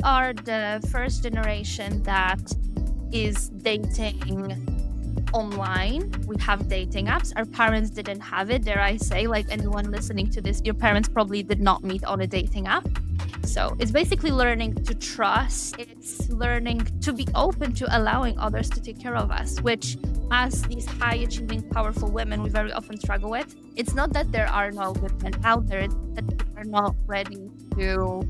are the first generation that is dating online. We have dating apps. Our parents didn't have it, dare I say. Like anyone listening to this, your parents probably did not meet on a dating app. So it's basically learning to trust. It's learning to be open to allowing others to take care of us, which, as these high achieving, powerful women, we very often struggle with. It's not that there are no good men out there, it's that we are not ready to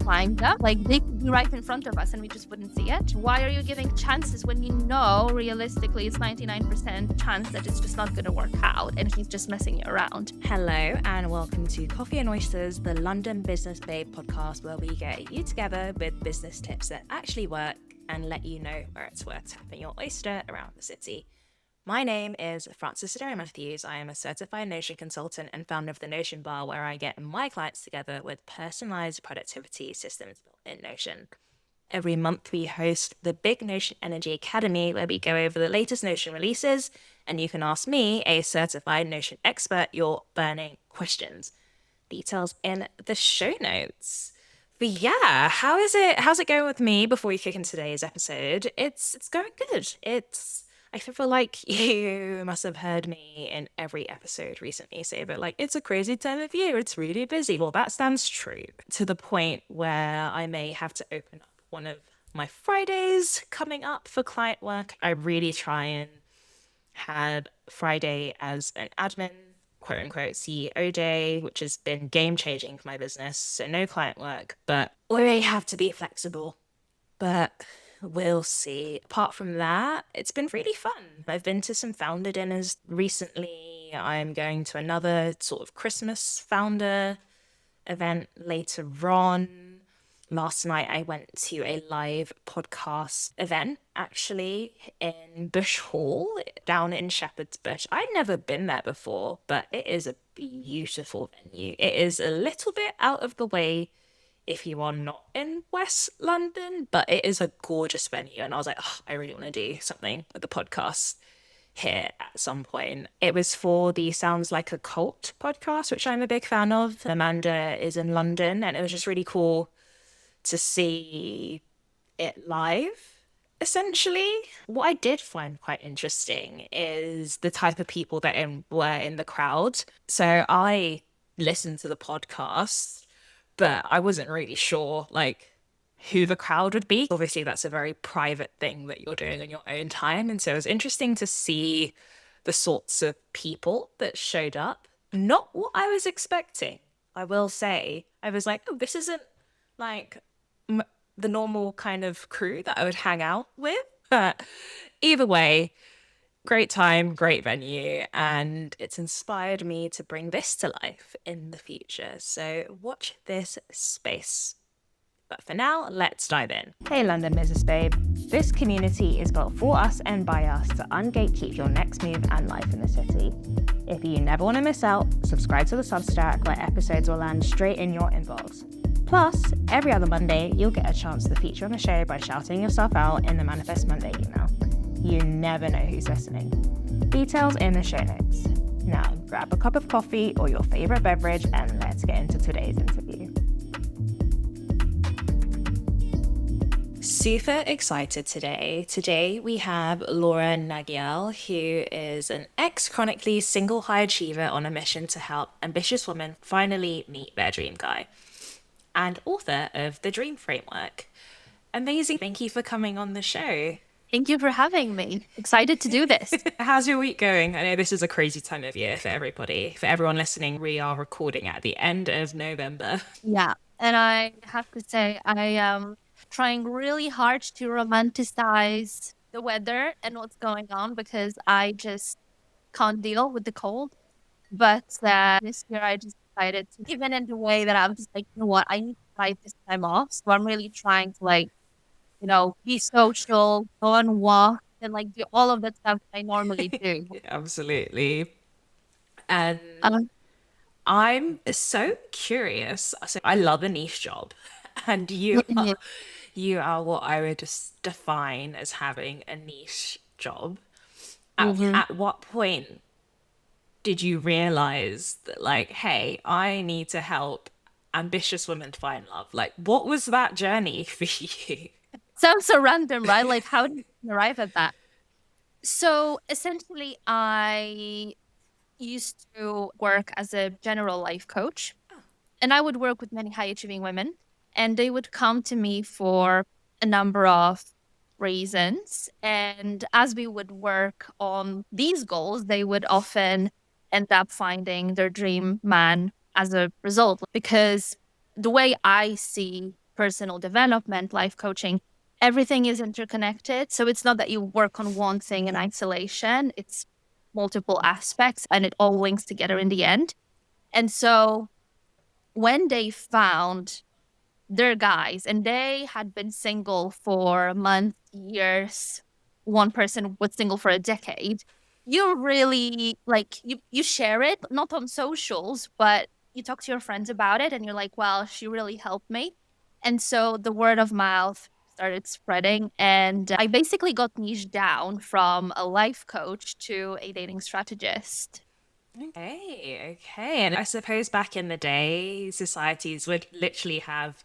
find them. Like they could be right in front of us and we just wouldn't see it. Why are you giving chances when you know realistically it's 99% chance that it's just not going to work out and he's just messing you around? Hello and welcome to Coffee and Oysters, the London Business Babe podcast, where we get you together with business tips that actually work and let you know where it's worth tapping your oyster around the city. My name is Frances Adair Matthews. I am a certified Notion consultant and founder of the Notion Bar, where I get my clients together with personalized productivity systems built in Notion. Every month we host the Big Notion Energy Academy, where we go over the latest Notion releases, and you can ask me, a certified Notion expert, your burning questions. Details in the show notes. But yeah, how's it going with me before we kick into today's episode? It's going good. I feel like you must have heard me in every episode recently say that, like, it's a crazy time of year, it's really busy. Well, that stands true to the point where I may have to open up one of my Fridays coming up for client work. I really try and had Friday as an admin, quote unquote, CEO day, which has been game changing for my business. So no client work, but we have to be flexible. But we'll see. Apart from that, it's been really fun. I've been to some founder dinners recently. I'm going to another sort of Christmas founder event later on. Last night, I went to a live podcast event, actually, in Bush Hall, down in Shepherd's Bush. I'd never been there before, but it is a beautiful venue. It is a little bit out of the way if you are not in West London, but it is a gorgeous venue. And I was like, oh, I really want to do something with the podcast here at some point. It was for the Sounds Like a Cult podcast, which I'm a big fan of. Amanda is in London, and it was just really cool to see it live. Essentially, what I did find quite interesting is the type of people that were in the crowd. So I listened to the podcast, but I wasn't really sure, like, who the crowd would be. Obviously, that's a very private thing that you're doing in your own time. And so it was interesting to see the sorts of people that showed up. Not what I was expecting, I will say. I was like, oh, this isn't like the normal kind of crew that I would hang out with. But either way, great time, great venue, and it's inspired me to bring this to life in the future. So watch this space. But for now, let's dive in. Hey London Business Babe. This community is built for us and by us to ungatekeep your next move and life in the city. If you never want to miss out, subscribe to the Substack, where episodes will land straight in your inbox. Plus, every other Monday, you'll get a chance to feature on the show by shouting yourself out in the Manifest Monday email. You never know who's listening. Details in the show notes. Now, grab a cup of coffee or your favorite beverage and let's get into today's interview. Super excited today. Today we have Laura Nagiel, who is an ex-chronically single high achiever on a mission to help ambitious women finally meet their dream guy, and author of The Dream Framework. Amazing. Thank you for coming on the show. Thank you for having me. Excited to do this. How's your week going? I know this is a crazy time of year for everybody. For everyone listening, we are recording at the end of November. Yeah. And I have to say, I am trying really hard to romanticize the weather and what's going on, because I just can't deal with the cold. But this year I just decided to, even in the way that I'm just like, you know what, I need to fight this time off. So I'm really trying to, like, you know, be social, go on walk, and like do all of that stuff I normally do. Absolutely. And Um, I'm so curious. So I love a niche job. And yeah. you are what I would just define as having a niche job. Mhm. At what point did you realize that, like, hey, I need to help ambitious women find love. Like, what was that journey for you? Sounds so random, right? Like, how did you arrive at that? So essentially, I used to work as a general life coach, and I would work with many high achieving women, and they would come to me for a number of reasons. And as we would work on these goals, they would often end up finding their dream man as a result. Because the way I see personal development, life coaching, everything is interconnected. So it's not that you work on one thing in isolation, it's multiple aspects and it all links together in the end. And so when they found their guys and they had been single for months, years, one person was single for a decade, you really like you share it, not on socials, but you talk to your friends about it and you're like, well, she really helped me. And so the word of mouth started spreading and I basically got niched down from a life coach to a dating strategist. Okay, okay. And I suppose back in the day, societies would literally have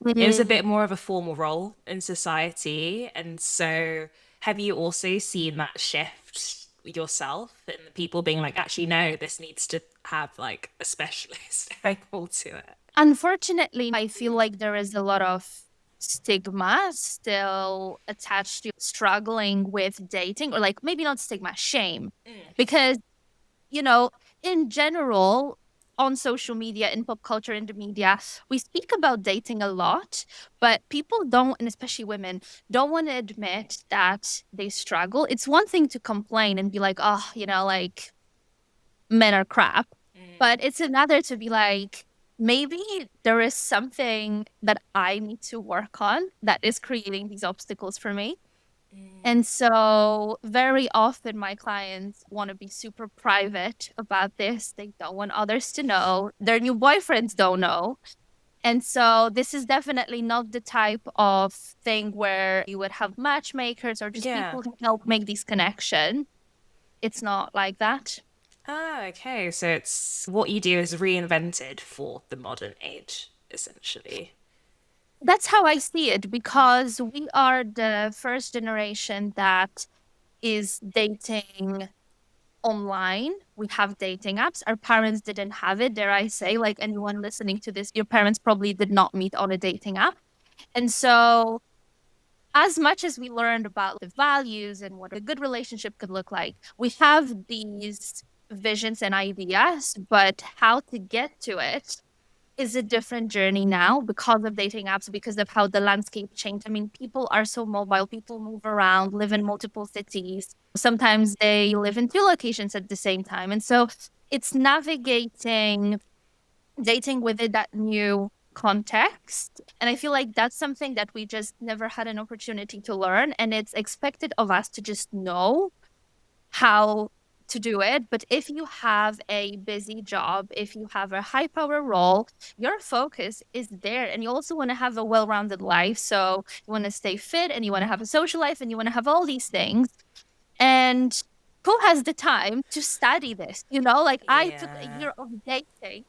it was a bit more of a formal role in society. And so have you also seen that shift yourself and the people being like, actually, no, this needs to have like a specialist angle to it? Unfortunately, I feel like there is a lot of stigma still attached to struggling with dating, or like maybe not stigma, shame. Because, you know, in general, on social media, in pop culture, in the media, we speak about dating a lot, but people don't, and especially women, don't want to admit that they struggle. It's one thing to complain and be like, oh, like men are crap. But it's another to be like, maybe there is something that I need to work on that is creating these obstacles for me. And so, very often, my clients want to be super private about this. They don't want others to know. Their new boyfriends don't know. And so, this is definitely not the type of thing where you would have matchmakers or just Yeah. people who help make these connections. It's not like that. Ah, okay. So it's what you do is reinvented for the modern age, essentially. That's how I see it because we are the first generation that is dating online. We have dating apps. Our parents didn't have it, dare I say. Like anyone listening to this, your parents probably did not meet on a dating app. And so, as much as we learned about the values and what a good relationship could look like, we have these visions and ideas, but how to get to it is a different journey now because of dating apps, because of how the landscape changed. I mean, people are so mobile, people move around, live in multiple cities. Sometimes they live in two locations at the same time. And so it's navigating dating within that new context. And I feel like that's something that we just never had an opportunity to learn. And it's expected of us to just know how to do it. But if you have a busy job, if you have a high power role, your focus is there. And you also want to have a well rounded life. So you want to stay fit and you want to have a social life and you want to have all these things. And who has the time to study this? Like I took a Yeah. year of dating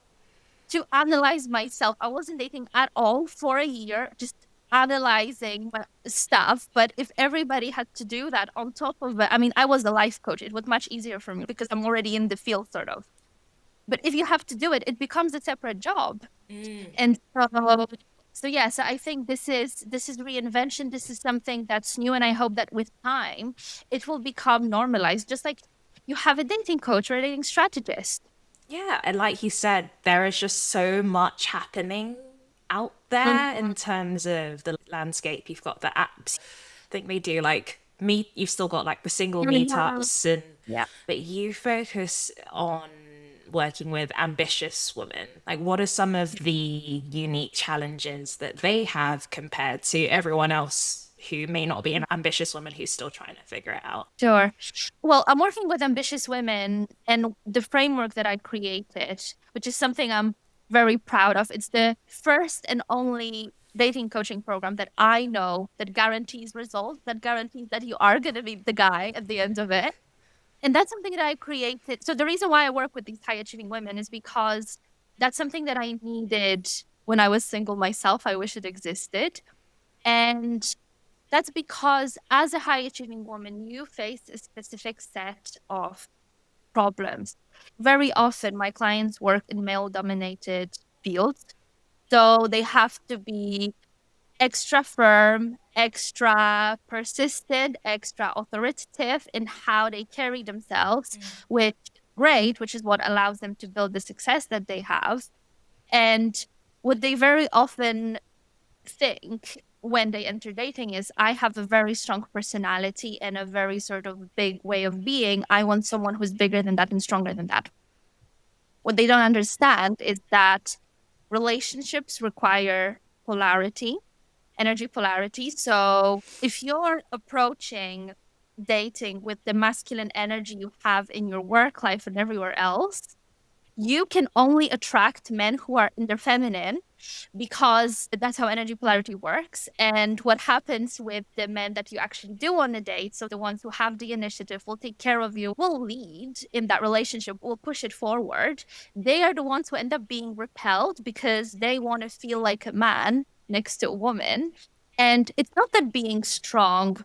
to analyze myself. I wasn't dating at all for a year, just analyzing my stuff. But if everybody had to do that on top of it, I mean, I was a life coach. It was much easier for me because I'm already in the field, sort of. But if you have to do it, it becomes a separate job. And so yeah, so I think this is reinvention. This is something that's new, and I hope that with time it will become normalized. Just like you have a dating coach or a dating strategist. Yeah, and like you said, there is just so much happening out there in terms of the landscape. You've got the apps. I think they do like meet. You've still got like the single meetups, and Yeah. but you focus on working with ambitious women. Like, what are some of the unique challenges that they have compared to everyone else who may not be an ambitious woman who's still trying to figure it out? Sure. Well, I'm working with ambitious women, and the framework that I created, which is something I'm very proud of, it's the first and only dating coaching program that I know that guarantees results, that guarantees that you are going to be the guy at the end of it. And that's something that I created. So the reason why I work with these high achieving women is because That's something that I needed when I was single myself. I wish it existed. And that's because as a high achieving woman, you face a specific set of problems. Very often, my clients work in male dominated fields. So they have to be extra firm, extra persistent, extra authoritative in how they carry themselves, which great, which is what allows them to build the success that they have. And what they very often think when they enter dating is I have a very strong personality and a very sort of big way of being. I want someone who's bigger than that and stronger than that. What they don't understand is that relationships require polarity, energy polarity. So if you're approaching dating with the masculine energy you have in your work life and everywhere else, you can only attract men who are in their feminine because that's how energy polarity works. And what happens with the men that you actually do on a date, so the ones who have the initiative, will take care of you, will lead in that relationship, will push it forward, they are the ones who end up being repelled because they want to feel like a man next to a woman. And it's not that being strong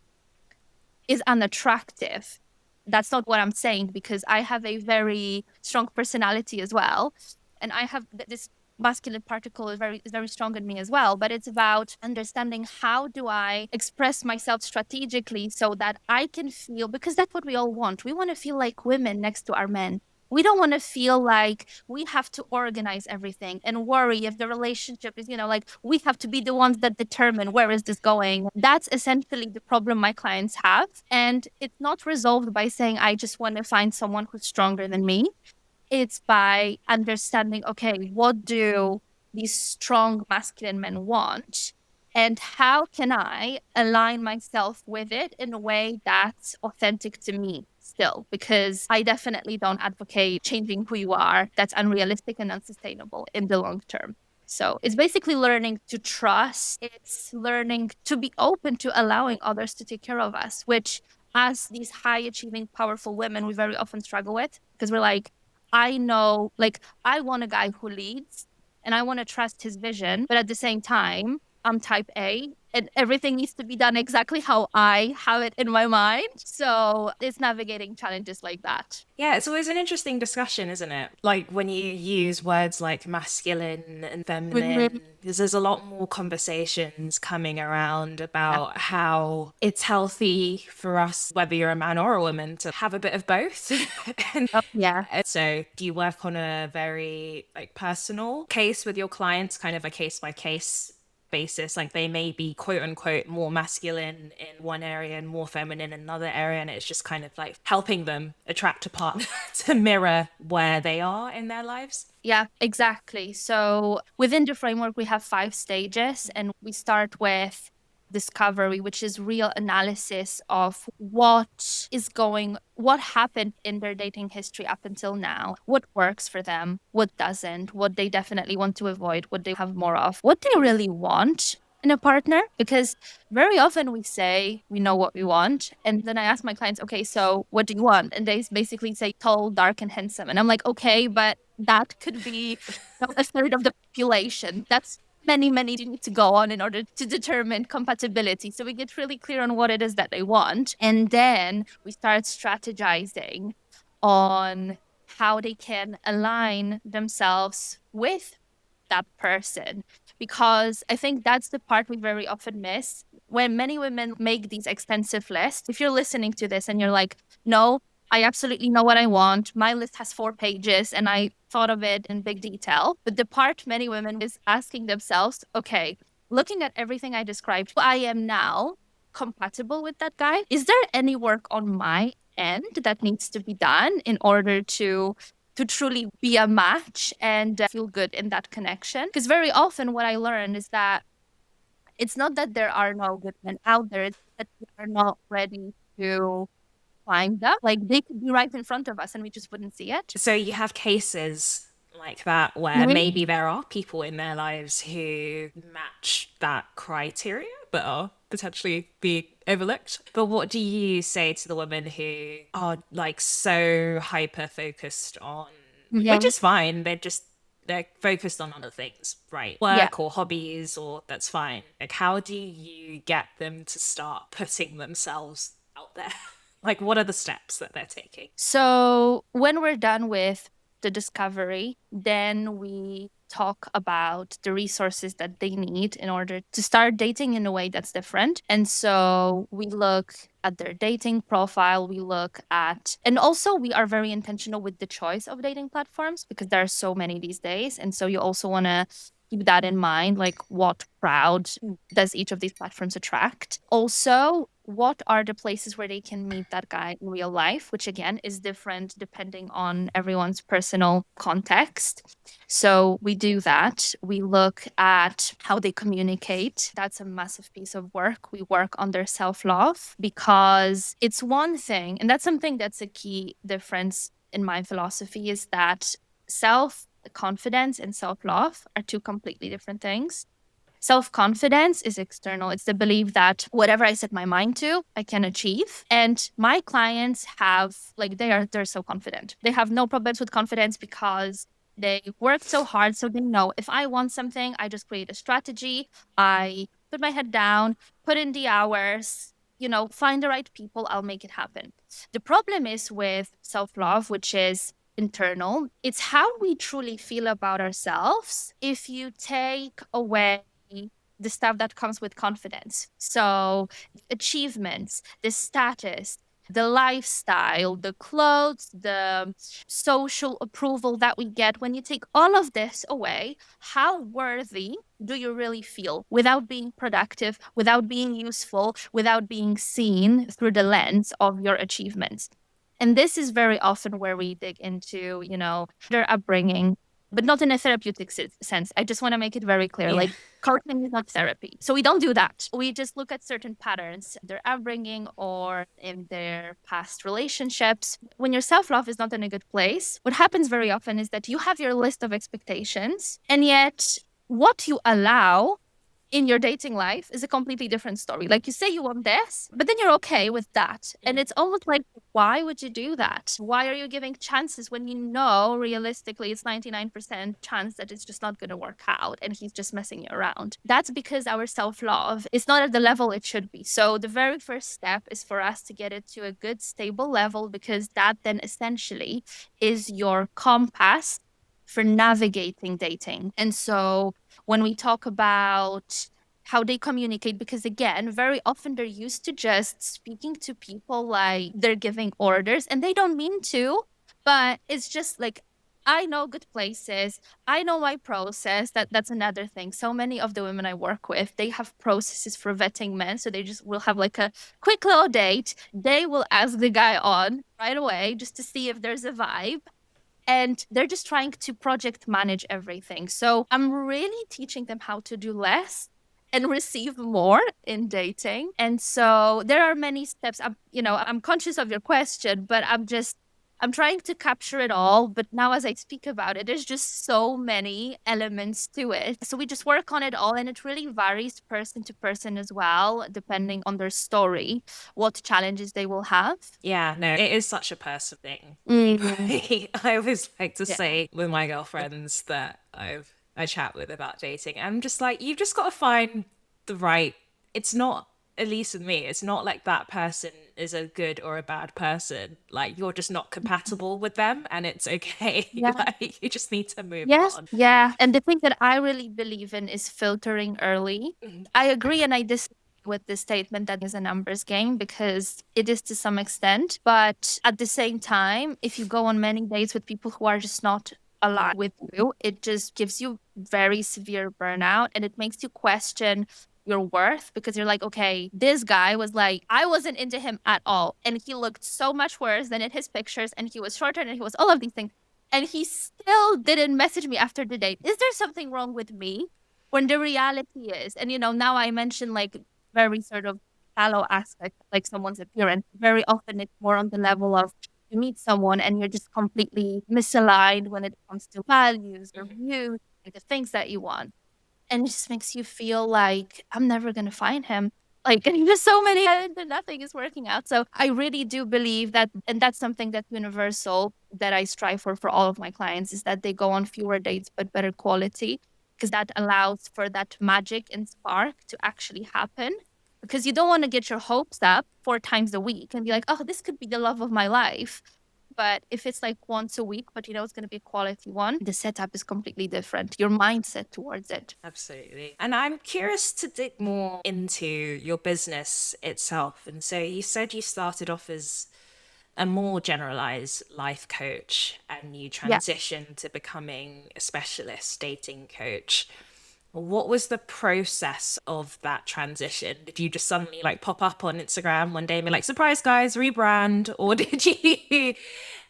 is unattractive. That's not what I'm saying because I have a very strong personality as well. And I have this masculine particle is very strong in me as well. But it's about understanding how do I express myself strategically so that I can feel, because that's what we all want. We want to feel like women next to our men. We don't want to feel like we have to organize everything and worry if the relationship is, like we have to be the ones that determine where is this going. That's essentially the problem my clients have. And it's not resolved by saying, I just want to find someone who's stronger than me. It's by understanding, okay, what do these strong masculine men want? And how can I align myself with it in a way that's authentic to me still? Because I definitely don't advocate changing who you are. That's unrealistic and unsustainable in the long term. So it's basically learning to trust. It's learning to be open to allowing others to take care of us, which as these high achieving, powerful women, we very often struggle with because we're like, I know, like, I want a guy who leads and I want to trust his vision. But at the same time, I'm type A and everything needs to be done exactly how I have it in my mind. So it's navigating challenges like that. Yeah, it's always an interesting discussion, isn't it? Like when you use words like masculine and feminine, Mhm. because there's a lot more conversations coming around Yeah. about how it's healthy for us, whether you're a man or a woman, to have a bit of both. and Oh, yeah. so do you work on a very like personal case with your clients, kind of a case by case basis? Like they may be quote unquote more masculine in one area and more feminine in another area, and it's just kind of like helping them attract a partner to mirror where they are in their lives. Yeah, exactly. So within the framework, we have 5 stages, and we start with discovery, which is real analysis of what happened in their dating history up until now, what works for them, what doesn't, what they definitely want to avoid, what they have more of, what they really want in a partner. Because very often we say we know what we want. And then I ask my clients, okay, so what do you want? And they basically say tall, dark, and handsome. And I'm like, okay, but that could be a third of the population. That's many, many you need to go on in order to determine compatibility. So we get really clear on what it is that they want. And then we start strategizing on how they can align themselves with that person. Because I think that's the part we very often miss when many women make these extensive lists. If you're listening to this and you're like, no, I absolutely know what I want. My list has 4 pages and I thought of it in big detail. But the part many women is asking themselves, okay, looking at everything I described, who I am now, compatible with that guy? Is there any work on my end that needs to be done in order to truly be a match and feel good in that connection? Because very often what I learn is that it's not that there are no good men out there, it's that we are not ready to find them. Like they could be right in front of us and we just wouldn't see it. So you have cases like that where Mhm. maybe there are people in their lives who match that criteria but are potentially being overlooked. But what do you say to the women who are like so hyper focused on, which Yeah. is fine, they're just they're focused on other things, right? Yeah. Work or hobbies, or that's fine. Like, how do you get them to start putting themselves out there? Like, what are the steps that they're taking? So when we're done with the discovery, then we talk about the resources that they need in order to start dating in a way that's different. And so we look at their dating profile, we look at, and also we are very intentional with the choice of dating platforms because there are so many these days. And so you also want to keep that in mind, like what crowd does each of these platforms attract? Also, what are the places where they can meet that guy in real life, which again is different depending on everyone's personal context. So we do that. We look at how they communicate. That's a massive piece of work. We work on their self love because it's one thing, and that's something that's a key difference in my philosophy is that self confidence and self love are two completely different things. Self confidence is external. It's the belief that whatever I set my mind to, I can achieve. And my clients have like they're so confident. They have no problems with confidence because they worked so hard. So they know if I want something, I just create a strategy. I put my head down, put in the hours, find the right people, I'll make it happen. The problem is with self love, which is internal. It's how we truly feel about ourselves. If you take away the stuff that comes with confidence. So, achievements, the status, the lifestyle, the clothes, the social approval that we get. When you take all of this away, how worthy do you really feel without being productive, without being useful, without being seen through the lens of your achievements? And this is very often where we dig into, their upbringing, but not in a therapeutic sense. I just want to make it very clear. Yeah. Like, coaching is not therapy. So we don't do that. We just look at certain patterns, their upbringing or in their past relationships. When your self love is not in a good place, what happens very often is that you have your list of expectations, and yet what you allow in your dating life is a completely different story. Like you say you want this, but then you're okay with that. And it's almost like, why would you do that? Why are you giving chances when you know realistically it's 99% chance that it's just not going to work out and he's just messing you around? That's because our self love is not at the level it should be. So the very first step is for us to get it to a good, stable level because that then essentially is your compass for navigating dating. And so when we talk about how they communicate, because again, very often they're used to just speaking to people like they're giving orders and they don't mean to, but it's just like, I know good places. I know my process. That's another thing. So many of the women I work with, they have processes for vetting men. So they just will have like a quick little date. They will ask the guy on right away just to see if there's a vibe, and they're just trying to project manage everything. So I'm really teaching them how to do less and receive more in dating. And so there are many steps. I'm conscious of your question, but I'm trying to capture it all. But now as I speak about it, there's just so many elements to it. So we just work on it all, and it really varies person to person as well, depending on their story, what challenges they will have. Yeah, no, it is such a person thing. Mhm. I always like to Yeah. say with my girlfriends that I chat with about dating, I'm just like, you've just got to find the right. It's not, at least with me, it's not like that person is a good or a bad person. Like, you're just not compatible with them, and it's okay. Yeah. Like, you just need to move Yes. on. Yeah. And the thing that I really believe in is filtering early. I agree and I disagree with the statement that is a numbers game because it is to some extent. But at the same time, if you go on many dates with people who are just not aligned with you, it just gives you very severe burnout and it makes you question your worth because you're like, okay, this guy was like, I wasn't into him at all. And he looked so much worse than in his pictures and he was shorter and he was all of these things, and he still didn't message me after the date. Is there something wrong with me? When the reality is, and now I mentioned like very sort of shallow aspect, like someone's appearance. Very often it's more on the level of you meet someone and you're just completely misaligned when it comes to values or views, like the things that you want. And it just makes you feel like I'm never gonna find him. Like there's so many and nothing is working out. So I really do believe that, and that's something that's universal that I strive for all of my clients, is that they go on fewer dates but better quality, because that allows for that magic and spark to actually happen. Because you don't want to get your hopes up 4 times a week and be like, oh, this could be the love of my life. But if it's like once a week, but you know it's going to be a quality one, the setup is completely different. Your mindset towards it. Absolutely. And I'm curious to dig more into your business itself. And so you said you started off as a more generalized life coach and you Yeah. transitioned to becoming a specialist dating coach. What was the process of that transition? Did you just suddenly like pop up on Instagram one day and be like, surprise guys, rebrand? Or did you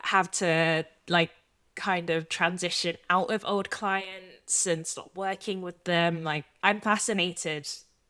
have to like kind of transition out of old clients and stop working with them? Like, I'm fascinated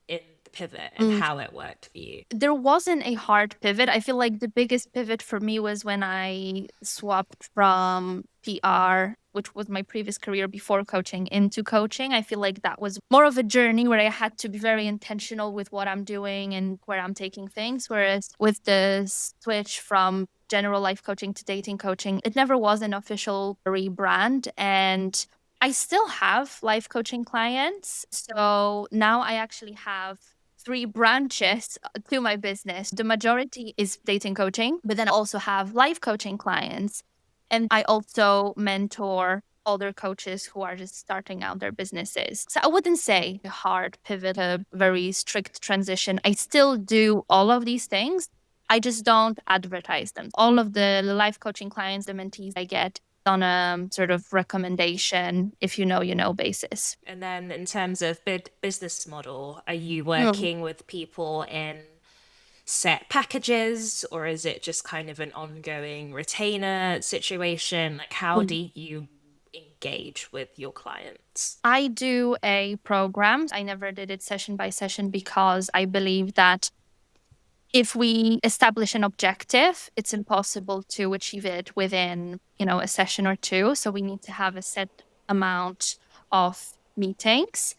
in the pivot and Mm. how it worked for you. There wasn't a hard pivot. I feel like the biggest pivot for me was when I swapped from PR, which was my previous career before coaching, into coaching. I feel like that was more of a journey where I had to be very intentional with what I'm doing and where I'm taking things. Whereas with the switch from general life coaching to dating coaching, it never was an official rebrand. And I still have life coaching clients. So now I actually have 3 branches to my business. The majority is dating coaching, but then I also have life coaching clients. And I also mentor older coaches who are just starting out their businesses. So I wouldn't say a hard pivot, a very strict transition. I still do all of these things. I just don't advertise them. All of the life coaching clients, the mentees I get on a sort of recommendation, if you know basis. And then in terms of business model, are you Mm. working with people in set packages or is it just kind of an ongoing retainer situation? Like how do you engage with your clients? I do a program. I never did it session by session because I believe that if we establish an objective, it's impossible to achieve it within, a session or two. So we need to have a set amount of meetings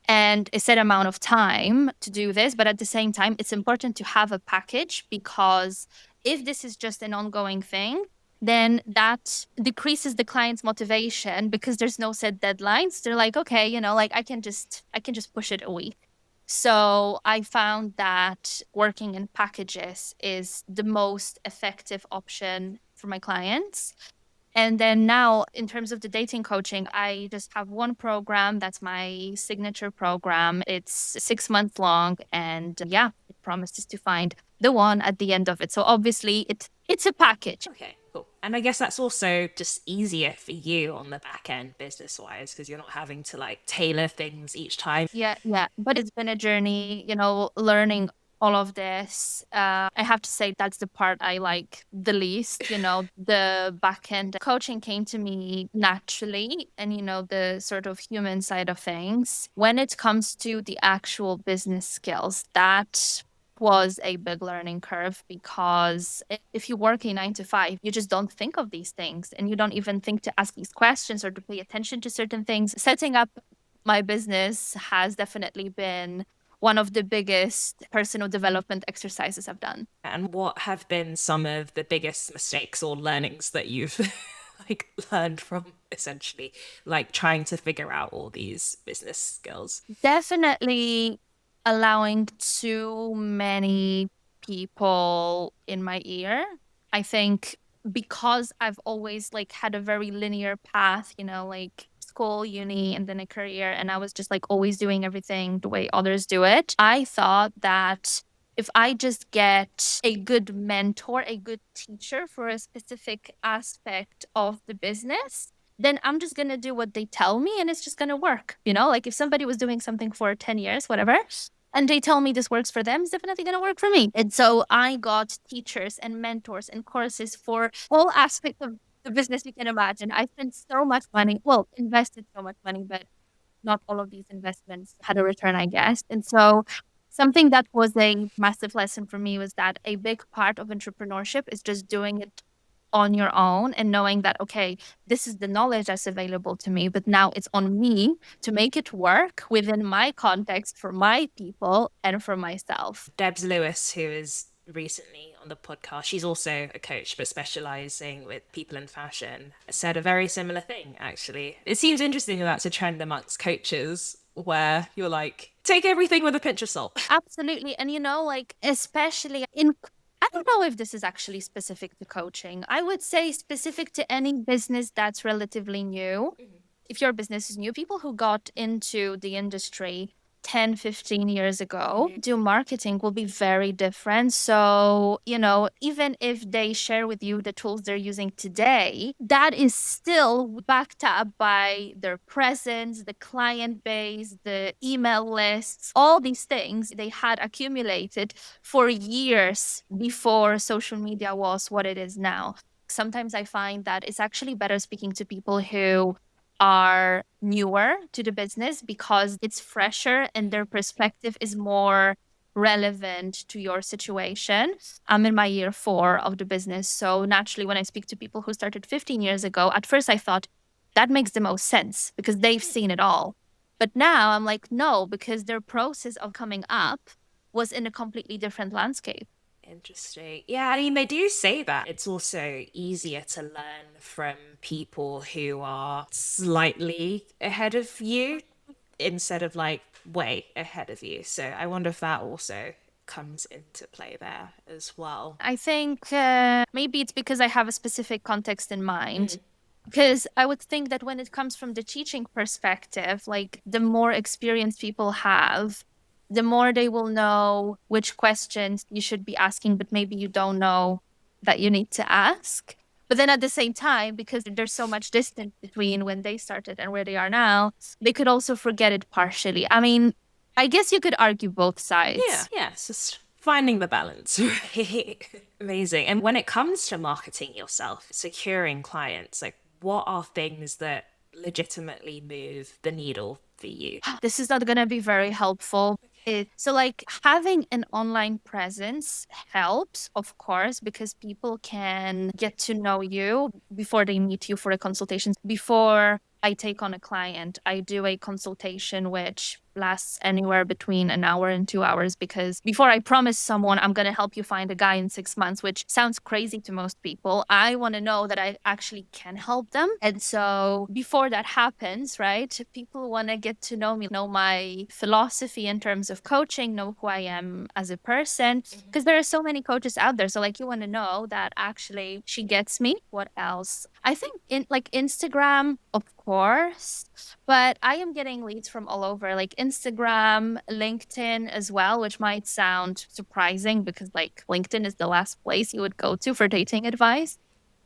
and a set amount of time to do this. But at the same time, it's important to have a package, because if this is just an ongoing thing, then that decreases the client's motivation because there's no set deadlines. They're like, okay, like I can just push it a week. So I found that working in packages is the most effective option for my clients. And then now, in terms of the dating coaching, I just have one program. That's my signature program. It's 6 months long. And yeah, it promises to find the one at the end of it. So obviously, it's a package. Okay, cool. And I guess that's also just easier for you on the back end business wise because you're not having to like tailor things each time. Yeah, yeah. But it's been a journey, learning all of this. I have to say that's the part I like the least, the back end coaching came to me naturally, and, the sort of human side of things. When it comes to the actual business skills, that was a big learning curve, because if you work a 9 to 5, you just don't think of these things and you don't even think to ask these questions or to pay attention to certain things. Setting up my business has definitely been one of the biggest personal development exercises I've done. And what have been some of the biggest mistakes or learnings that you've like learned from essentially like trying to figure out all these business skills? Definitely allowing too many people in my ear. I think because I've always like had a very linear path, like school, uni, and then a career, and I was just like always doing everything the way others do it. I thought that if I just get a good mentor, a good teacher for a specific aspect of the business, then I'm just going to do what they tell me and it's just going to work. Like if somebody was doing something for 10 years, whatever, and they tell me this works for them, it's definitely going to work for me. And so I got teachers and mentors and courses for all aspects of the business you can imagine. I spent so much money, well, invested so much money, but not all of these investments had a return, I guess. And so something that was a massive lesson for me was that a big part of entrepreneurship is just doing it on your own and knowing that, okay, this is the knowledge that's available to me, but now it's on me to make it work within my context for my people and for myself. Debs Lewis, who is recently on the podcast, she's also a coach but specializing with people in fashion, said a very similar thing, actually. It seems interesting that that's a trend amongst coaches where you're like, take everything with a pinch of salt. Absolutely. And, like, especially in, I don't know if this is actually specific to coaching. I would say specific to any business that's relatively new. If your business is new, people who got into the industry 10, 15 years ago, do marketing will be very different. So, even if they share with you the tools they're using today, that is still backed up by their presence, the client base, the email lists, all these things they had accumulated for years before social media was what it is now. Sometimes I find that it's actually better speaking to people who are newer to the business because it's fresher and their perspective is more relevant to your situation. I'm in my year 4 of the business. So naturally, when I speak to people who started 15 years ago, at first I thought that makes the most sense because they've seen it all. But now I'm like, no, because their process of coming up was in a completely different landscape. Interesting. Yeah, I mean, they do say that it's also easier to learn from people who are slightly ahead of you instead of like way ahead of you. So I wonder if that also comes into play there as well. I think maybe it's because I have a specific context in mind. Because I would think that when it comes from the teaching perspective, like the more experience people have, the more they will know which questions you should be asking, but maybe you don't know that you need to ask. But then at the same time, because there's so much distance between when they started and where they are now, they could also forget it partially. I mean, I guess you could argue both sides. Yeah, it's just finding the balance. Amazing. And when it comes to marketing yourself, securing clients, like what are things that legitimately move the needle for you? This is not going to be very helpful. So, like, having an online presence helps, of course, because people can get to know you before they meet you for a consultation. Before I take on a client, I do a consultation which lasts anywhere between an hour and 2 hours because before I promise someone I'm going to help you find a guy in 6 months, which sounds crazy to most people, I want to know that I actually can help them. And so before that happens, right, people want to get to know me, know my philosophy in terms of coaching, know who I am as a person, because there are so many coaches out there. So like you want to know that actually she gets me. What else? I think in like Instagram, of course, but I am getting leads from all over, like Instagram, LinkedIn as well, which might sound surprising because like LinkedIn is the last place you would go to for dating advice.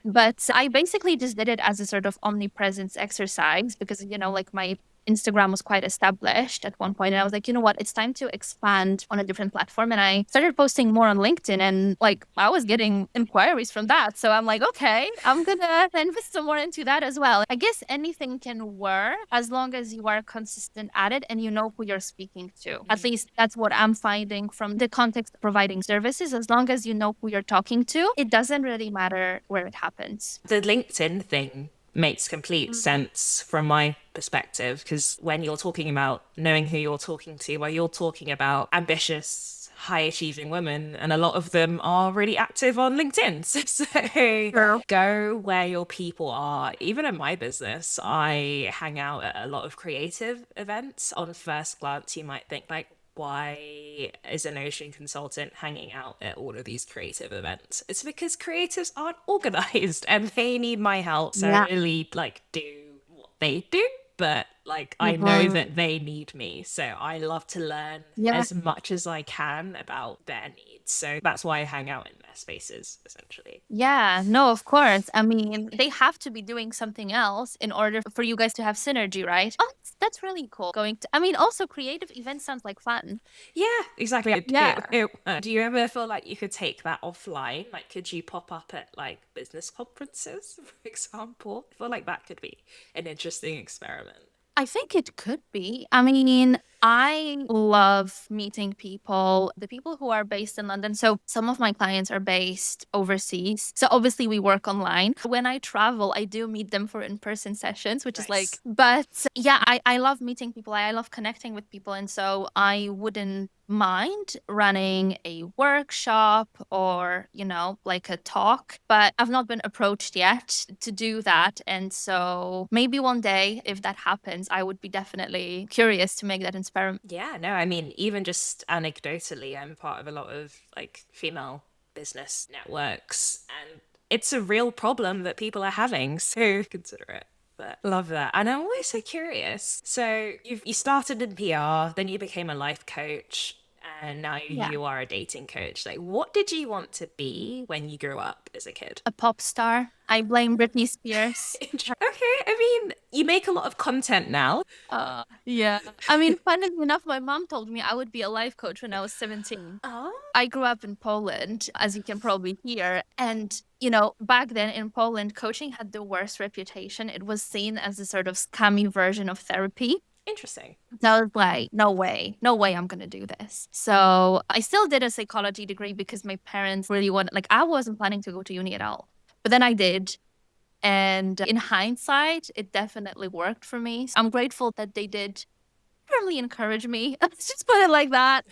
But I basically just did it as a sort of omnipresence exercise because, like my Instagram was quite established at one point, and I was like, you know what, it's time to expand on a different platform. And I started posting more on LinkedIn, and like I was getting inquiries from that. So I'm like, okay, I'm gonna invest some more into that as well. I guess anything can work as long as you are consistent at it and you know who you're speaking to. At least that's what I'm finding from the context of providing services. As long as you know who you're talking to, it doesn't really matter where it happens. The LinkedIn thing makes complete sense from my perspective because when you're talking about knowing who you're talking to, well, you're talking about ambitious, high achieving women, and a lot of them are really active on LinkedIn. So go where your people are. Even in my business, I hang out at a lot of creative events. On first glance, you might think like, why is a Notion consultant hanging out at all of these creative events? It's because creatives aren't organized and they need my help to really like do what they do. But like I know that they need me. So I love to learn as much as I can about their needs. So that's why I hang out in their spaces, essentially. Yeah, no, of course. I mean, they have to be doing something else in order for you guys to have synergy, right? Oh, that's really cool. I mean, also creative events sounds like fun. Yeah, exactly. Yeah. Do you ever feel like you could take that offline? Like, could you pop up at like business conferences, for example? I feel like that could be an interesting experiment. I think it could be. I mean, I love meeting people, the people who are based in London. So some of my clients are based overseas. So obviously we work online. When I travel, I do meet them for in-person sessions, which is like, Nice. but yeah, I love meeting people. I love connecting with people. And so I wouldn't mind running a workshop or, like a talk, but I've not been approached yet to do that. And so maybe one day, if that happens, I would be definitely curious to make that experiment. Yeah, no, I mean, even just anecdotally, I'm part of a lot of like female business networks, and it's a real problem that people are having. So consider it. But love that. And I'm always so curious. So you started in PR, then you became a life coach, and now Yeah. you are a dating coach. Like, what did you want to be when you grew up as a kid? A pop star. I blame Britney Spears. Okay, I mean, you make a lot of content now. Yeah. I mean, funnily enough, my mom told me I would be a life coach when I was 17. Oh, I grew up in Poland, as you can probably hear. And, back then in Poland, coaching had the worst reputation. It was seen as a sort of scammy version of therapy. interesting. So I was like, no way I'm going to do this. So I still did a psychology degree because my parents really wanted, like, I wasn't planning to go to uni at all. But then I did. And in hindsight, it definitely worked for me. So I'm grateful that they did really encourage me. Let's just put it like that.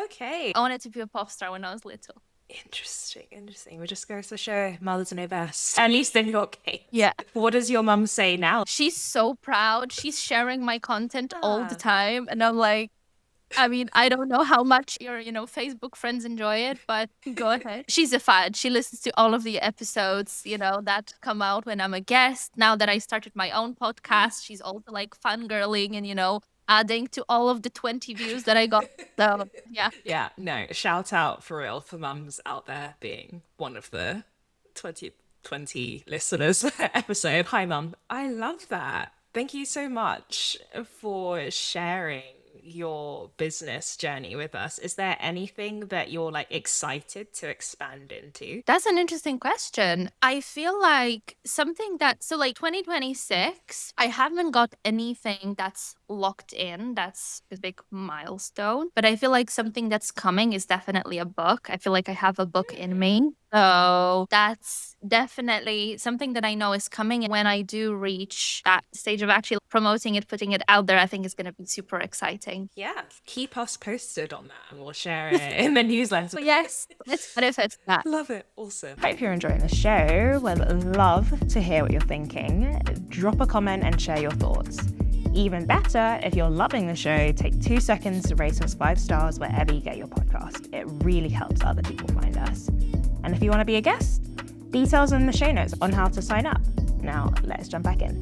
Okay. I wanted to be a pop star when I was little. Interesting, interesting. We just goes to show mothers know best. At least in your case. Yeah. What does your mum say now? She's so proud. She's sharing my content all the Ah. time. And I'm like, I mean, I don't know how much your, Facebook friends enjoy it, but go ahead. She's a fan. She listens to all of the episodes, that come out when I'm a guest. Now that I started my own podcast, she's also like fangirling and, adding to all of the 20 views that I got. So, yeah. Yeah, no, shout out for real for mums out there being one of the 2020 listeners episode. Hi, mum. I love that. Thank you so much for sharing your business journey with us. Is there anything that you're like excited to expand into? That's an interesting question. I feel like something so like 2026, I haven't got anything that's locked in. That's a big milestone. But I feel like something that's coming is definitely a book. I feel like I have a book in me. So that's definitely something that I know is coming. When I do reach that stage of actually promoting it, putting it out there, I think it's going to be super exciting. Yeah, keep us posted on that and we'll share it in the newsletter. So yes, let's benefit that. Love it. Awesome. Hope you're enjoying the show. Would love to hear what you're thinking. Drop a comment and share your thoughts. Even better, if you're loving the show, take 2 seconds to rate us 5 stars wherever you get your podcast. It really helps other people find us. And if you want to be a guest, details in the show notes on how to sign up. Now, let's jump back in.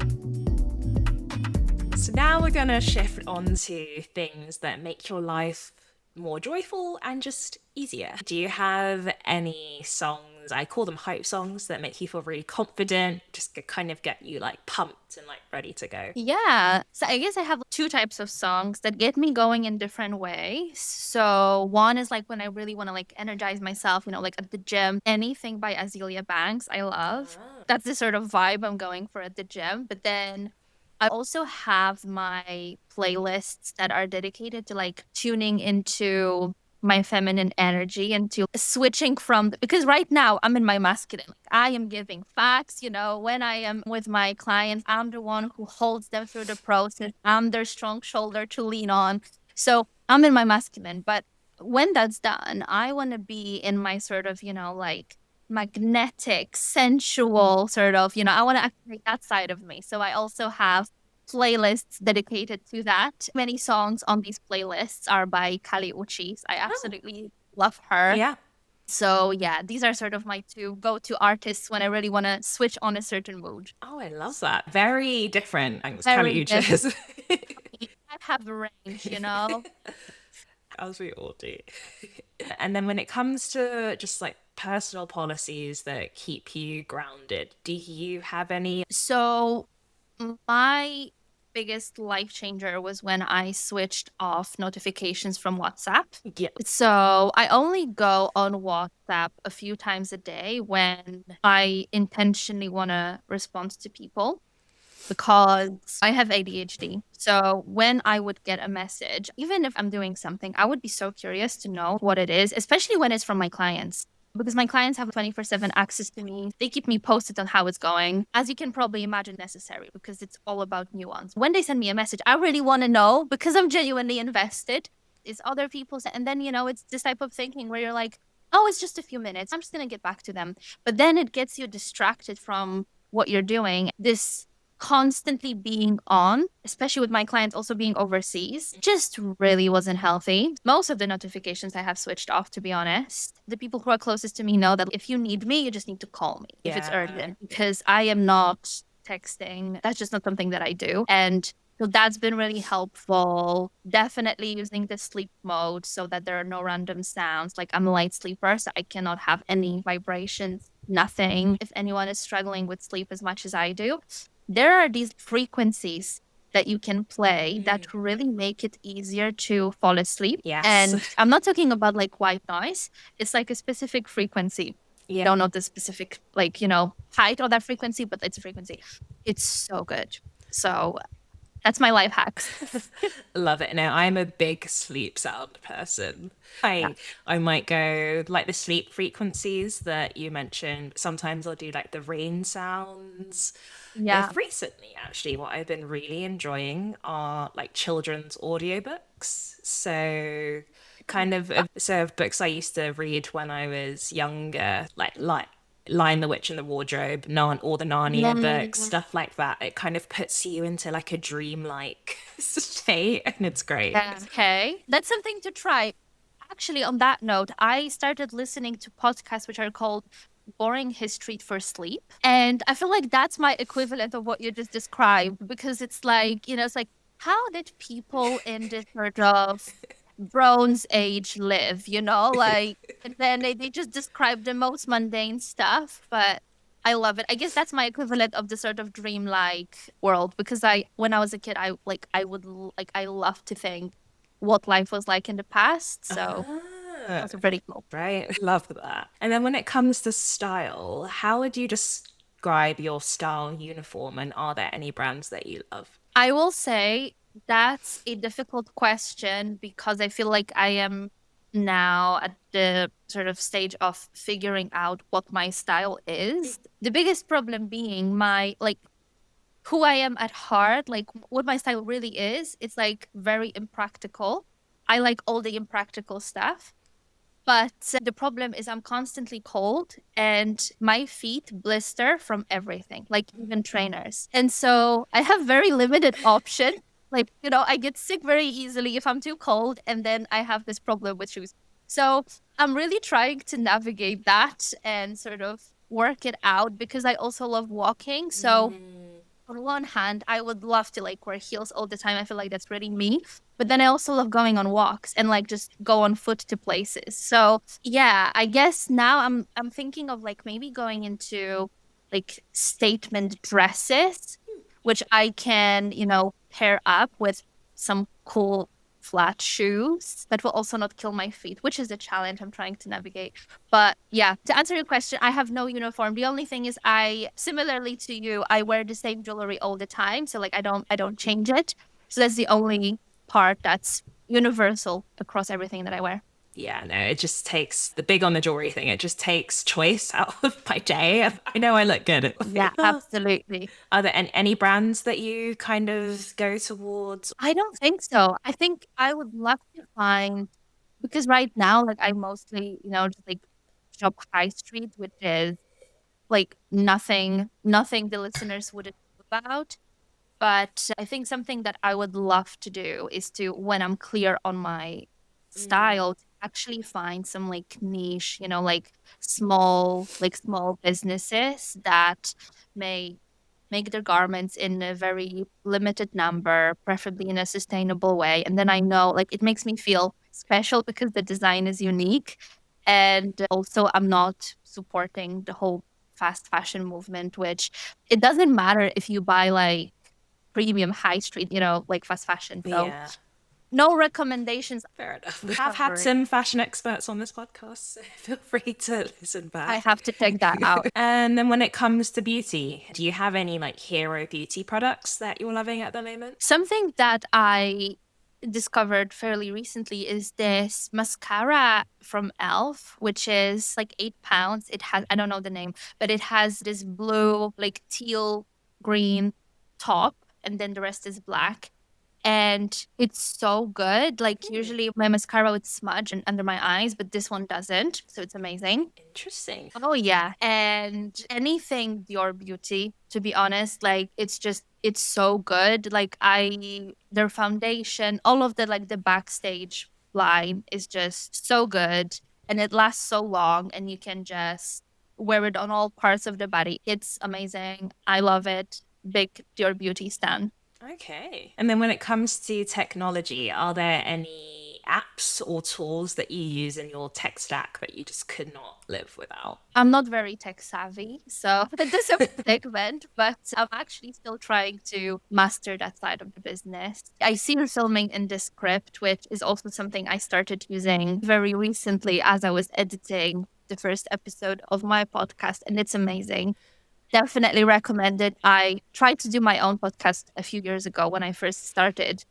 So now we're going to shift on to things that make your life more joyful and just easier. Do you have any songs, I call them hype songs, that make you feel really confident, just kind of get you like pumped and like ready to go? Yeah. So I guess I have 2 types of songs that get me going in different ways. So one is like when I really want to like energize myself, like at the gym. Anything by Azealia Banks, I love. That's the sort of vibe I'm going for at the gym. But then I also have my playlists that are dedicated to like tuning into my feminine energy and to switching because right now I'm in my masculine. Like, I am giving facts, when I am with my clients, I'm the one who holds them through the process. I'm their strong shoulder to lean on. So I'm in my masculine. But when that's done, I want to be in my sort of, like magnetic, sensual sort of, I want to activate that side of me. So I also have playlists dedicated to that. Many songs on these playlists are by Kali Uchis. I absolutely love her. Yeah. So yeah, these are sort of my 2 go-to artists when I really want to switch on a certain mood. Oh, I love that. Very different. Very different. I have a range, As we all do. And then when it comes to just like personal policies that keep you grounded, do you have any? So my biggest life changer was when I switched off notifications from WhatsApp. Yeah. So I only go on WhatsApp a few times a day when I intentionally want to respond to people. because I have ADHD. So when I would get a message, even if I'm doing something, I would be so curious to know what it is, especially when it's from my clients. Because my clients have 24/7 access to me. They keep me posted on how it's going. As you can probably imagine, necessary because it's all about nuance. When they send me a message, I really want to know because I'm genuinely invested. It's other people's. And then, it's this type of thinking where you're like, oh, it's just a few minutes. I'm just going to get back to them. But then it gets you distracted from what you're doing. This constantly being on, especially with my clients also being overseas, just really wasn't healthy. Most of the notifications I have switched off, to be honest. The people who are closest to me know that if you need me, you just need to call me if it's urgent, because I am not texting. That's just not something that I do. And so that's been really helpful. Definitely using the sleep mode so that there are no random sounds. Like I'm a light sleeper, so I cannot have any vibrations, nothing. If anyone is struggling with sleep as much as I do, there are these frequencies that you can play that really make it easier to fall asleep. Yes. And I'm not talking about like white noise. It's like a specific frequency. Yeah. Don't know the specific, height of that frequency, but it's a frequency. It's so good. So that's my life hacks. Love it. Now, I'm a big sleep sound person. I might go like the sleep frequencies that you mentioned. Sometimes I'll do like the rain sounds. Yeah. Recently, actually, what I've been really enjoying are like children's audiobooks. So of books I used to read when I was younger, like Lion, the Witch, and the Wardrobe, all the Narnia books, stuff like that. It kind of puts you into like a dreamlike state, and it's great. Yeah. Okay. That's something to try. Actually, on that note, I started listening to podcasts which are called Boring History for Sleep. And I feel like that's my equivalent of what you just described because it's like, it's like, how did people in this sort of Bronze Age live, Like, and then they just describe the most mundane stuff, but I love it. I guess that's my equivalent of the sort of dreamlike world because when I was a kid, I love to think what life was like in the past. So that's pretty cool. Right. Love that. And then when it comes to style, how would you describe your style uniform, and are there any brands that you love? I will say that's a difficult question because I feel like I am now at the sort of stage of figuring out what my style is. The biggest problem being who I am at heart, like what my style really is. It's like very impractical. I like all the impractical stuff. But the problem is I'm constantly cold and my feet blister from everything, like even trainers. And so I have very limited option. Like, I get sick very easily if I'm too cold. And then I have this problem with shoes. So I'm really trying to navigate that and sort of work it out because I also love walking. So on one hand, I would love to like wear heels all the time. I feel like that's really me. But then I also love going on walks and like just go on foot to places. So yeah, I guess now I'm thinking of like maybe going into like statement dresses, which I can, pair up with some cool flat shoes that will also not kill my feet, which is a challenge I'm trying to navigate. But yeah, to answer your question, I have no uniform. The only thing is similarly to you, I wear the same jewelry all the time. So like I don't change it. So that's the only part that's universal across everything that I wear. Yeah, no, it just takes the big on the jewelry thing. It just takes choice out of my day. I know I look good. Yeah, absolutely. Are there any brands that you kind of go towards? I don't think so. I think I would love to find because right now, like I mostly, just like shop high street, which is like nothing the listeners wouldn't know about. But I think something that I would love to do is to, when I'm clear on my style, to actually find some like niche, like small businesses that may make their garments in a very limited number, preferably in a sustainable way. And then I know like it makes me feel special because the design is unique. And also I'm not supporting the whole fast fashion movement, which it doesn't matter if you buy like premium high street, like fast fashion. So Yeah. no recommendations. Fair enough. We have had some fashion experts on this podcast, so feel free to listen back. I have to check that out. And then when it comes to beauty, do you have any like hero beauty products that you're loving at the moment? Something that I discovered fairly recently is this mascara from Elf, which is like £8. It has, I don't know the name, but it has this blue, like teal green top, and then the rest is black. And it's so good. Like usually my mascara would smudge and under my eyes, but this one doesn't. So it's amazing. Interesting. Oh yeah. And anything Dior Beauty, to be honest, like it's so good. Like their foundation, all of the like the backstage line is just so good and it lasts so long and you can just wear it on all parts of the body. It's amazing. I love it. Big Dior Beauty stan. Okay. And then when it comes to technology, are there any apps or tools that you use in your tech stack that you just could not live without? I'm not very tech savvy, so this is a segment, but I'm actually still trying to master that side of the business. I see you're filming in the script, which is also something I started using very recently as I was editing the first episode of my podcast, and it's amazing. Definitely recommend it. I tried to do my own podcast a few years ago when I first started.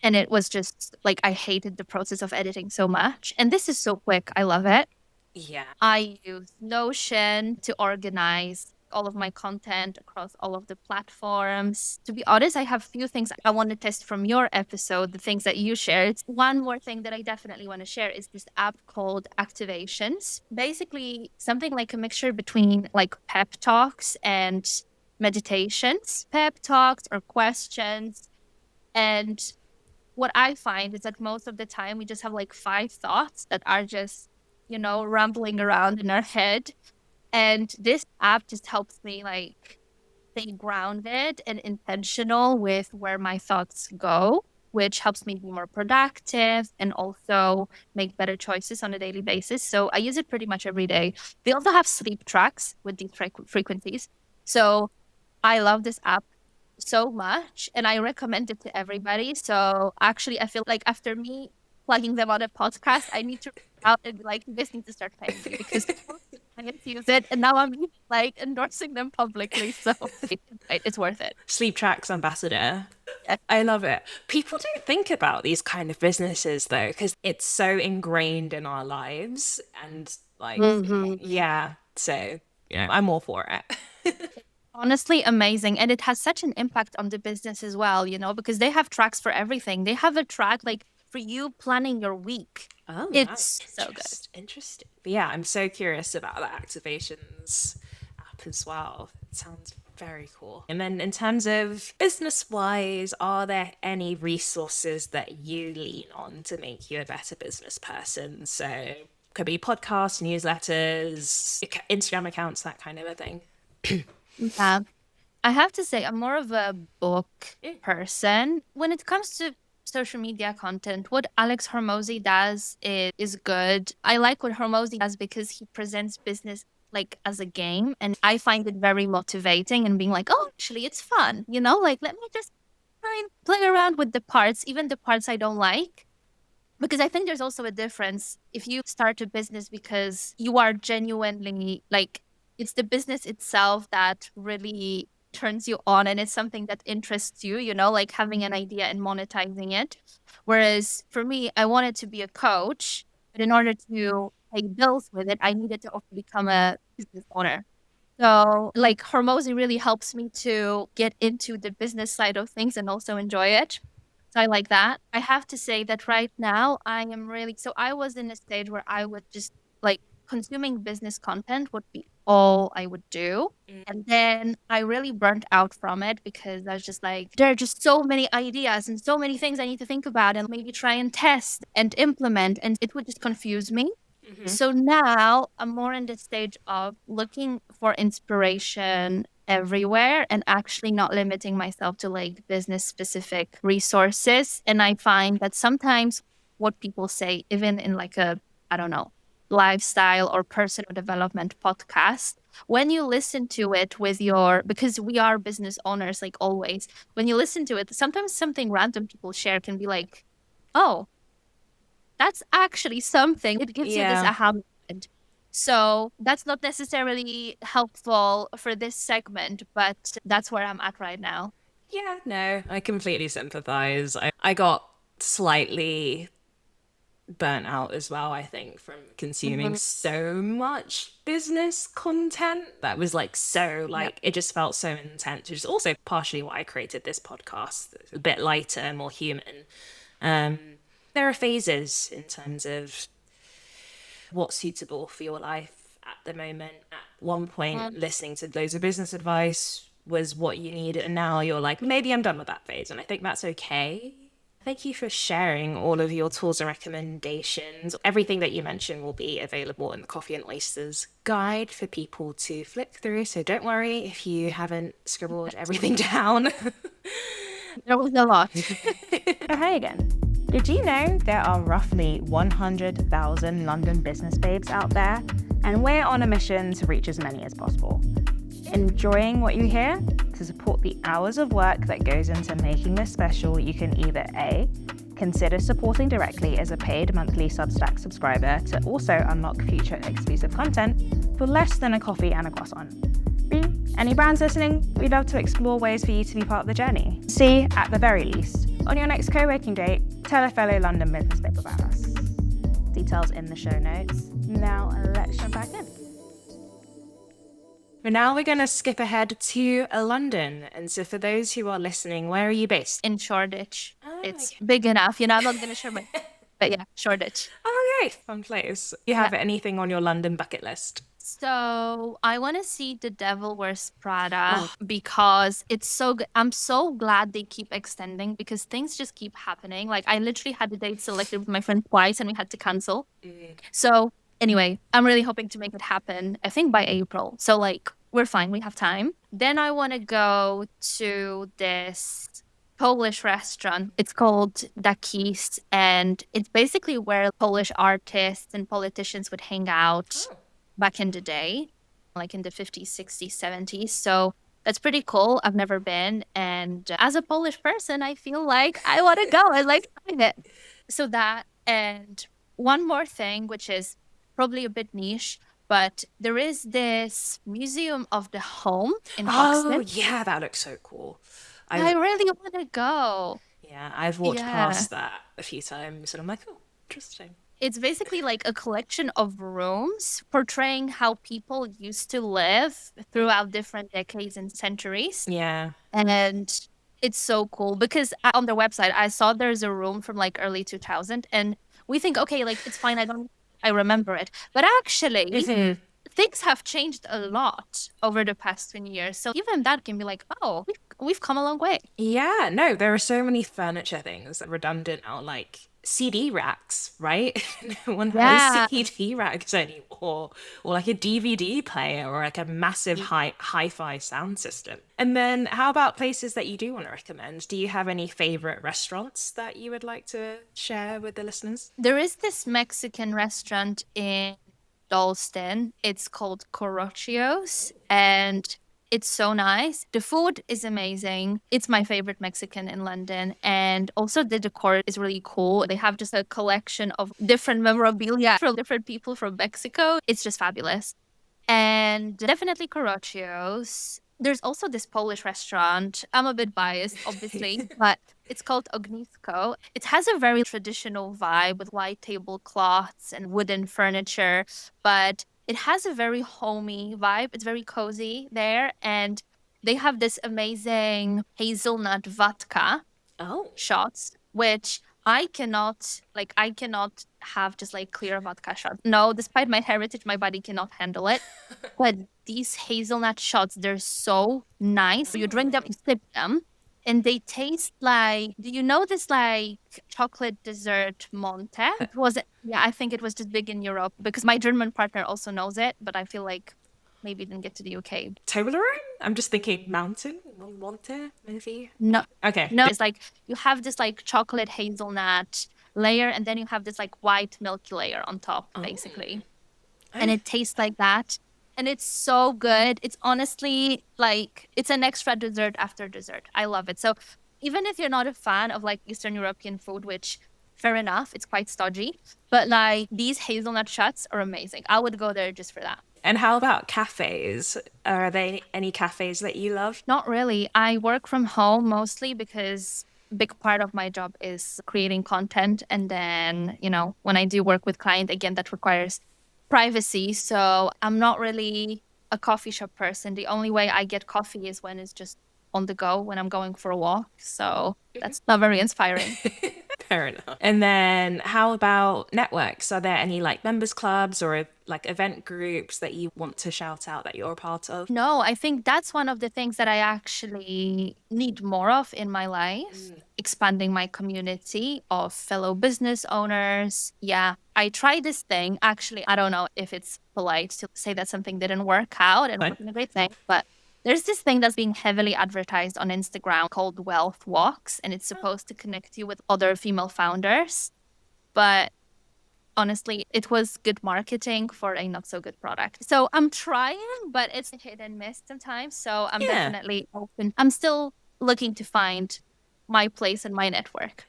And it was just like I hated the process of editing so much. And this is so quick. I love it. Yeah. I use Notion to organize all of my content across all of the platforms. To be honest, I have a few things I want to test from your episode, the things that you shared. One more thing that I definitely want to share is this app called Activations. Basically, something like a mixture between like pep talks and meditations, pep talks or questions. And what I find is that most of the time we just have like 5 thoughts that are just, rambling around in our head. And this app just helps me like stay grounded and intentional with where my thoughts go, which helps me be more productive and also make better choices on a daily basis. So I use it pretty much every day. They also have sleep tracks with these frequencies. So I love this app so much and I recommend it to everybody. So actually, I feel like after me plugging them on a podcast, I need to reach out and be like, you guys need to start paying me because clients use it. And now I'm like endorsing them publicly. So it's worth it. Sleep Tracks ambassador. Yeah. I love it. People don't think about these kind of businesses though, because it's so ingrained in our lives. And like, yeah. So, I'm all for it. Honestly, amazing. And it has such an impact on the business as well, because they have tracks for everything. They have a track like for you planning your week. Oh, it's so good. Interesting. But yeah, I'm so curious about the activations app as well. It sounds very cool. And then in terms of business wise, are there any resources that you lean on to make you a better business person? So could be podcasts, newsletters, Instagram accounts, that kind of a thing. Yeah. I have to say, I'm more of a book person. When it comes to social media content, what Alex Hormozy does is good. I like what Hormozy does because he presents business like as a game. And I find it very motivating and being like, oh, actually, it's fun. Like, let me just try and play around with the parts, even the parts I don't like. Because I think there's also a difference if you start a business because you are genuinely like, it's the business itself that really turns you on and it's something that interests you, like having an idea and monetizing it. Whereas for me, I wanted to be a coach, but in order to pay bills with it, I needed to also become a business owner. So like Hormozy really helps me to get into the business side of things and also enjoy it. So I like that. I have to say that right now I was in a stage where I would just like consuming business content would be all I would do. And then I really burnt out from it because I was just like, there are just so many ideas and so many things I need to think about and maybe try and test and implement. And it would just confuse me. So now I'm more in the stage of looking for inspiration everywhere and actually not limiting myself to like business specific resources. And I find that sometimes what people say, even in like I don't know, lifestyle or personal development podcast, when you listen to it because we are business owners, like always, when you listen to it, sometimes something random people share can be like, oh, that's actually something. It gives you this Yeah. aha moment. So that's not necessarily helpful for this segment, but that's where I'm at right now. Yeah, no, I completely sympathize. I got slightly burnt out as well, I think, from consuming Mhm. so much business content that was like so Yep. like it just felt so intense, which is also partially why I created this podcast. It's a bit lighter and more human. Um, there are phases in terms of what's suitable for your life at the moment. At one point, Mm. listening to loads of business advice was what you needed, and now you're like, maybe I'm done with that phase, and I think that's okay. Thank you for sharing all of your tools and recommendations. Everything that you mentioned will be available in the Coffee and Oysters guide for people to flick through. So don't worry if you haven't scribbled everything down. There was a lot. Oh, hey again. Did you know there are roughly 100,000 London business babes out there? And we're on a mission to reach as many as possible. Enjoying what you hear? To support the hours of work that goes into making this special, you can either A, consider supporting directly as a paid monthly Substack subscriber to also unlock future exclusive content for less than a coffee and a croissant. B, any brands listening? We'd love to explore ways for you to be part of the journey. C, at the very least, on your next co-working date, tell a fellow London business babe about us. Details in the show notes. Now let's jump back in. But now we're going to skip ahead to London. And so for those who are listening, where are you based? In Shoreditch. Oh, It's okay. big enough. I'm not going to share my, but yeah, Shoreditch. Oh, great. Fun place. You have Yeah. anything on your London bucket list? So I want to see The Devil Wears Prada Oh. because it's so good. I'm so glad they keep extending because things just keep happening. Like I literally had the date selected with my friend twice and we had to cancel. So anyway, I'm really hoping to make it happen, I think by April. So like we're fine, we have time. Then I want to go to this Polish restaurant. It's called Dakis, and it's basically where Polish artists and politicians would hang out back in the day, like in the 50s, 60s, 70s. So that's pretty cool. I've never been. And as a Polish person, I feel like I want to go and like find it. So that, and one more thing, which is probably a bit niche, but there is this Museum of the Home in Oh, Hoxton. yeah, that looks so cool. I I've really want to go. Yeah, I've walked Yeah. past that a few times and I'm like, oh, interesting. It's basically like a collection of rooms portraying how people used to live throughout different decades and centuries. Yeah. And it's so cool because on their website, I saw there's a room from like early 2000 and we think, okay, like it's fine. I remember it. But actually, Mhm. things have changed a lot over the past 20 years. So even that can be like, oh, we've come a long way. Yeah, no, there are so many furniture things that are redundant now, like CD racks, right? No one has Yeah. CD racks anymore, or like a DVD player, or like a massive hi-fi sound system. And then, how about places that you do want to recommend? Do you have any favorite restaurants that you would like to share with the listeners? There is this Mexican restaurant in Dalston. It's called Corrochios and it's so nice. The food is amazing. It's my favorite Mexican in London. And also the decor is really cool. They have just a collection of different memorabilia from different people from Mexico. It's just fabulous. And definitely Corrochios. There's also this Polish restaurant. I'm a bit biased, obviously, but it's called Ognisko. It has a very traditional vibe with white tablecloths and wooden furniture, but it has a very homey vibe. It's very cozy there. And they have this amazing hazelnut vodka Oh. shots, which I cannot have just like clear vodka shots. No, despite my heritage, my body cannot handle it. But these hazelnut shots, they're so nice. You drink them, you sip them, and they taste like, do you know this like chocolate dessert Monte? It was, yeah, I think it was just big in Europe because my German partner also knows it, but I feel like maybe it didn't get to the UK. Toblerone? I'm just thinking mountain, Monte, maybe. No, Okay. no, it's like you have this like chocolate hazelnut layer, and then you have this like white milky layer on top, basically. And it tastes like that. And it's so good. It's honestly like it's an extra dessert after dessert. I love it. So even if you're not a fan of like Eastern European food, which fair enough. It's quite stodgy. But like these hazelnut shots are amazing. I would go there just for that. And how about cafes? Are there any cafes that you love? Not really. I work from home mostly because a big part of my job is creating content. And then, when I do work with client, again, that requires privacy. So I'm not really a coffee shop person. The only way I get coffee is when it's just on the go when I'm going for a walk. So that's not very inspiring. Fair enough. And then how about networks? Are there any like members clubs or like event groups that you want to shout out that you're a part of? No, I think that's one of the things that I actually need more of in my life, expanding my community of fellow business owners. Yeah, I tried this thing. Actually, I don't know if it's polite to say that something didn't work out and wasn't a great thing, but there's this thing that's being heavily advertised on Instagram called Wealth Walks, and it's supposed to connect you with other female founders. But honestly, it was good marketing for a not so good product. So I'm trying, but it's hit and miss sometimes. So I'm definitely open. I'm still looking to find my place in my network.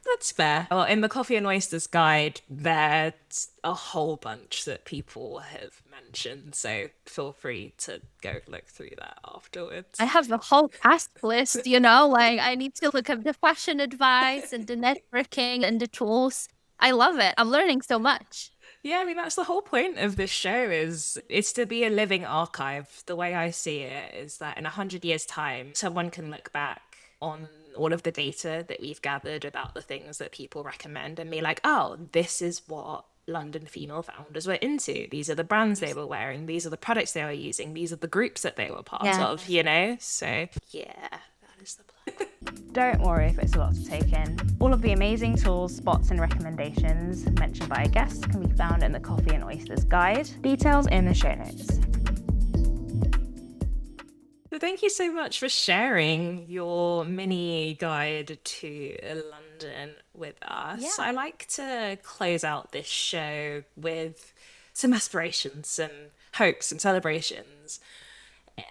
That's fair. Well, in the Coffee and Oysters guide, there's a whole bunch that people have mentioned. So feel free to go look through that afterwards. I have a whole task list, like I need to look up the fashion advice and the networking and the tools. I love it. I'm learning so much. Yeah, I mean that's the whole point of this show is it's to be a living archive. The way I see it is that in 100 years' time, someone can look back on all of the data that we've gathered about the things that people recommend and be like, oh, this is what London female founders were into. These are the brands they were wearing. These are the products they were using. These are the groups that they were part of, So, yeah, that is the plan. Don't worry if it's a lot to take in. All of the amazing tools, spots, and recommendations mentioned by our guests can be found in the Coffee and Oysters guide. Details in the show notes. So thank you so much for sharing your mini guide to London with us. Yeah. I like to close out this show with some aspirations, some hopes, and celebrations.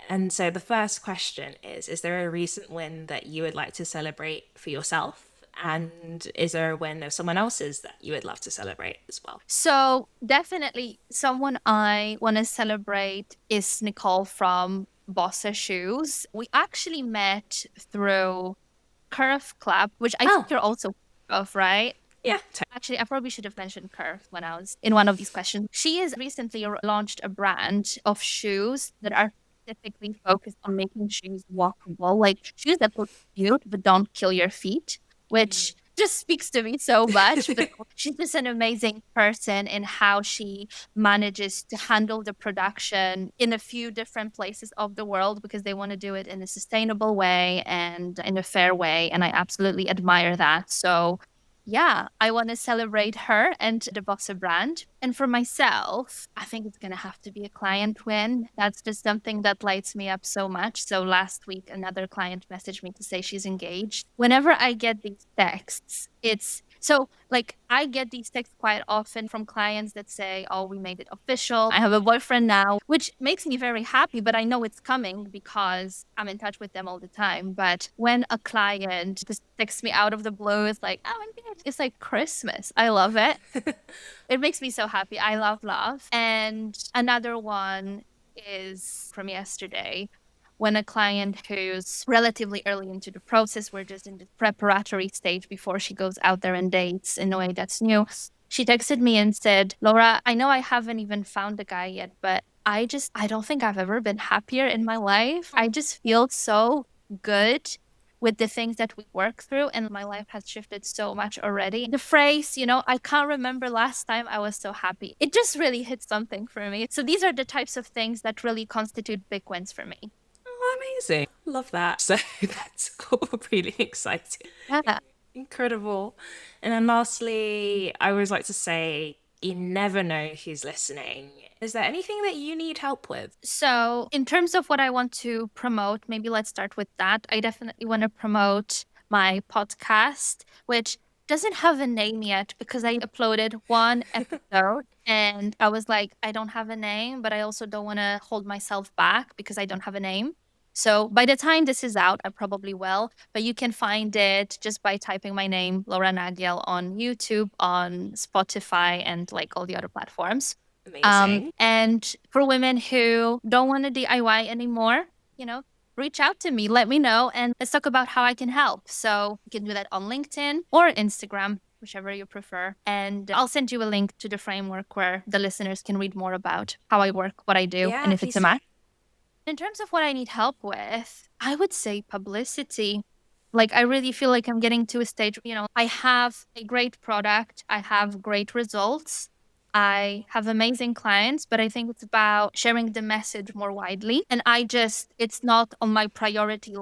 And so the first question is there a recent win that you would like to celebrate for yourself? And is there a win of someone else's that you would love to celebrate as well? So definitely someone I want to celebrate is Nicole from Bossa Shoes. We actually met through Curve Club, which I think you're also of, right? Yeah. Actually, I probably should have mentioned Curve when I was in one of these questions. She has recently launched a brand of shoes that are specifically focused on making shoes walkable, like shoes that look cute but don't kill your feet, which just speaks to me so much. But she's just an amazing person in how she manages to handle the production in a few different places of the world because they want to do it in a sustainable way and in a fair way. And I absolutely admire that. So yeah, I want to celebrate her and the Bossa brand. And for myself, I think it's going to have to be a client win. That's just something that lights me up so much. So last week, another client messaged me to say she's engaged. Whenever I get these texts, I get these texts quite often from clients that say, oh, we made it official. I have a boyfriend now, which makes me very happy, but I know it's coming because I'm in touch with them all the time. But when a client just texts me out of the blue, it's like, oh, I'm engaged. It's like Christmas. I love it. It makes me so happy. I love. And another one is from yesterday when a client who's relatively early into the process, we're just in the preparatory stage before she goes out there and dates in a way that's new. She texted me and said, Laura, I know I haven't even found a guy yet, but I don't think I've ever been happier in my life. I just feel so good with the things that we work through, and my life has shifted so much already. The phrase, I can't remember last time I was so happy. It just really hit something for me. So these are the types of things that really constitute big wins for me. Amazing. Love that. So that's really exciting. Yeah. Incredible. And then lastly, I always like to say, you never know who's listening. Is there anything that you need help with? So in terms of what I want to promote, maybe let's start with that. I definitely want to promote my podcast, which doesn't have a name yet because I uploaded one episode and I was like, I don't have a name, but I also don't want to hold myself back because I don't have a name. So by the time this is out, I probably will, but you can find it just by typing my name, Laura Nagiel, on YouTube, on Spotify, and like all the other platforms. Amazing. And for women who don't want to DIY anymore, reach out to me, let me know, and let's talk about how I can help. So you can do that on LinkedIn or Instagram, whichever you prefer. And I'll send you a link to the framework where the listeners can read more about how I work, what I do, and if it's a match. In terms of what I need help with, I would say publicity. Like, I really feel like I'm getting to a stage, I have a great product, I have great results, I have amazing clients, but I think it's about sharing the message more widely. And it's not on my priority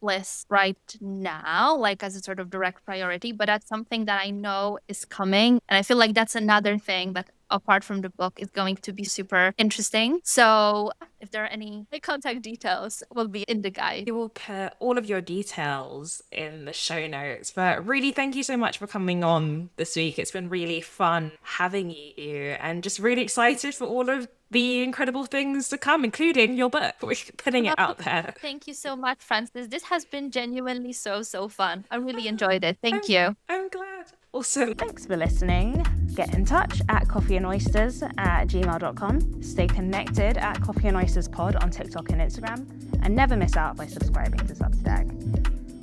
list right now, like as a sort of direct priority, but that's something that I know is coming. And I feel like that's another thing that, apart from the book, is going to be super interesting. So if there are any contact details, will be in the guide. We will put all of your details in the show notes. But really, thank you so much for coming on this week. It's been really fun having you, and just really excited for all of the incredible things to come, including your book. We're putting it out there. Thank you so much, Frances. This has been genuinely so fun. I really enjoyed it. Thank you. I'm glad. Awesome. Thanks for listening. Get in touch at coffeeandoysters@gmail.com. Stay connected at Coffee and Oysters Pod on TikTok and Instagram. And never miss out by subscribing to Substack.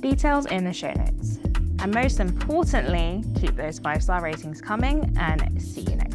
Details in the show notes. And most importantly, keep those 5-star ratings coming, and see you next time.